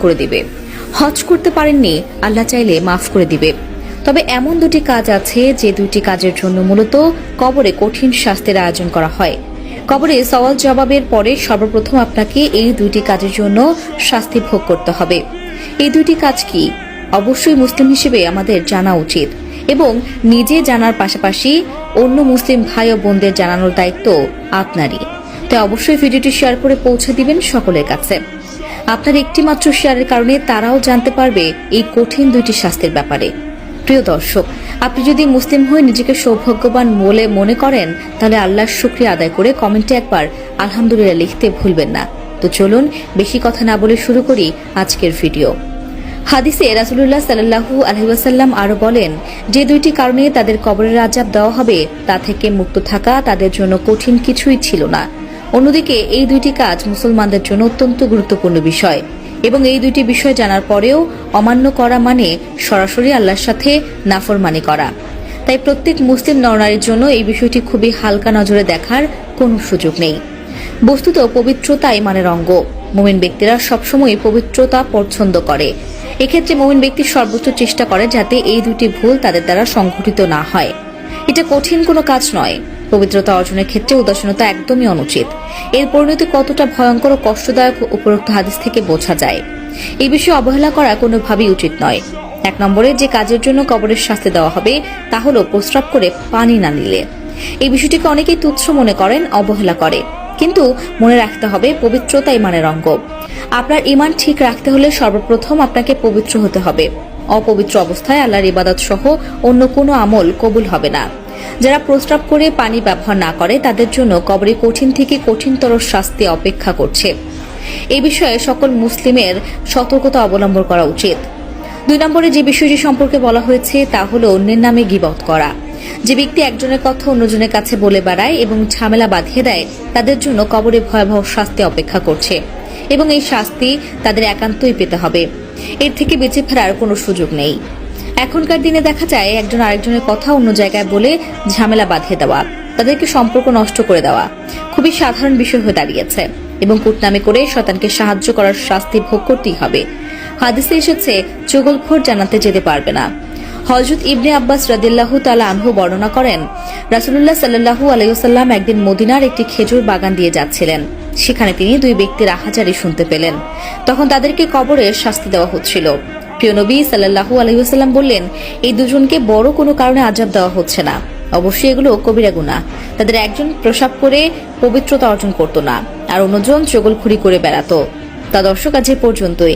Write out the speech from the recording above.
করে দিবে। হজ করতে পারেননি, আল্লাহ চাইলে মাফ করে দিবে। তবে এমন দুটি কাজ আছে যে দুটি কাজের জন্য মূলত কবরে কঠিন শাস্তির আয়োজন করা হয়। কবরে সওয়াল জবাবের পরে সর্বপ্রথম আপনাকে এই দুইটি কাজের জন্য শাস্তি ভোগ করতে হবে। এই দুইটি কাজ কি অবশ্যই মুসলিম হিসেবে আমাদের জানা উচিত এবং নিজে জানার পাশাপাশি অন্য মুসলিম ভাই ও বোনদের জানানোর দায়িত্ব আপনারই। তাই অবশ্যই ভিডিওটি শেয়ার করে পৌঁছে দিবেন সকলের কাছে। আপনার একটি মাত্র শেয়ারের কারণে তারাও জানতে পারবে এই কঠিন দুইটি শাস্তির ব্যাপারে। প্রিয় দর্শক, আপনি যদি মুসলিম হয়ে নিজেকে সৌভাগ্যবান বলে মনে করেন তাহলে আল্লাহর শুকরিয়া আদায় করে কমেন্টে একবার আলহামদুলিল্লাহ লিখতে ভুলবেন না। তো চলুন বেশি কথা না বলে শুরু করি আজকের ভিডিও। হাদিসে রাসূলুল্লাহ সাল্লাল্লাহু আলাইহি ওয়াসাল্লাম আরো বলেন, যে দুইটি কারণে তাদের কবরের আযাব দেওয়া হবে তা থেকে মুক্ত থাকা তাদের জন্য কঠিন কিছুই ছিল না। অন্যদিকে এই দুইটি কাজ মুসলমানদের জন্য অত্যন্ত গুরুত্বপূর্ণ বিষয় এবং এই দুইটি বিষয় জানার পরেও অমান্য করা মানে সরাসরি আল্লাহর সাথে নাফরমানি করা। তাই প্রত্যেক মুসলিম নরনারীর জন্য এই বিষয়টি খুবই হালকা নজরে দেখার কোনো সুযোগ নেই। বস্তুত পবিত্রতা ইমানের অঙ্গ। মুমিন ব্যক্তিরা সবসময় পবিত্রতা পছন্দ করে। এক্ষেত্রে মুমিন ব্যক্তি সর্বোচ্চ চেষ্টা করে যাতে এই দুটি ভুল তাদের দ্বারা সংঘটিত না হয়। এটা কঠিন কোনো কাজ নয়। পবিত্রতা অর্জনের ক্ষেত্রে উদাসীনতা একদমই অনুচিত। এর পরিণতি কতটা ভয়ঙ্কর ও কষ্টদায়ক উপরোক্ত হাদিস থেকে বোঝা যায়। এই বিষয়ে অবহেলা করা কোনোভাবেই উচিত নয়। 1 নম্বরে যে কাজের জন্য কবরের শাস্তি দেওয়া হবে তা হলো প্রস্রাব করে পানি না নিলে। এই বিষয়টিকে অনেকেই তুচ্ছ মনে করেন, অবহেলা করে, কিন্তু মনে রাখতে হবে পবিত্রতা ইমানের অঙ্গ। আপনার ইমান ঠিক রাখতে হলে সর্বপ্রথম আপনাকে পবিত্র হতে হবে। অপবিত্র অবস্থায় আল্লাহর ইবাদত সহ অন্য কোনো আমল কবুল হবে না। যারা প্রস্রাব করে পানি ব্যবহার না করে তাদের জন্য কবরে কঠিন থেকে কঠিনতর শাস্তি অপেক্ষা করছে। এই বিষয়ে সকল মুসলিমের সতর্কতা অবলম্বন করা উচিত। 2 নম্বরে যে বিষয়টি সম্পর্কে বলা হয়েছে তা হলো অন্যের নামে গীবত করা। যে ব্যক্তি একজনের কথা অন্যজনের কাছে বলে বেড়ায় এবং ঝামেলা বাঁধিয়ে দেয় তাদের জন্য কবরে ভয়াবহ শাস্তি অপেক্ষা করছে এবং এই শাস্তি তাদের একান্তই পেতে হবে। এর থেকে বেঁচে ফেরার কোনো সুযোগ নেই। এখনকার দিনে দেখা যায় একজন আরেকজনের কথা অন্য জায়গায় বলে ঝামেলা বাঁধিয়ে দেওয়া, তাদেরকে সম্পর্ক নষ্ট করে দেওয়া খুবই সাধারণ বিষয় হয়ে দাঁড়িয়েছে এবং কুটনামি করে শয়তানকে সাহায্য করার শাস্তি ভোগ করতেই হবে। হাদিসে এসেছে চুগলখোর জান্নাতে যেতে পারবে না। হযরত ইবনে আব্বাস রাদিয়াল্লাহু তাআলা আনহু বর্ণনা করেন, রাসূলুল্লাহ সাল্লাল্লাহু আলাইহি ওয়াসাল্লাম একদিন মদিনার একটি খেজুর বাগান দিয়ে যাচ্ছিলেন। সেখানে তিনি 2 ব্যক্তির আহাজারি শুনতে পেলেন। তখন তাদেরকে কবরের শাস্তি দেওয়া হচ্ছিল। প্রিয় নবী সাল্লাল্লাহু আলাইহি ওয়াসাল্লাম বললেন, এই দুজনকে বড় কোনো কারণে আযাব দেওয়া হচ্ছে না। অবশ্যই এগুলো কবিরা গুনাহ। তাদের একজন প্রসাব করে পবিত্রতা অর্জন করত না আর অন্যজন চগলখুরি করে বেড়াতো। তা দর্শক আজ এ পর্যন্তই।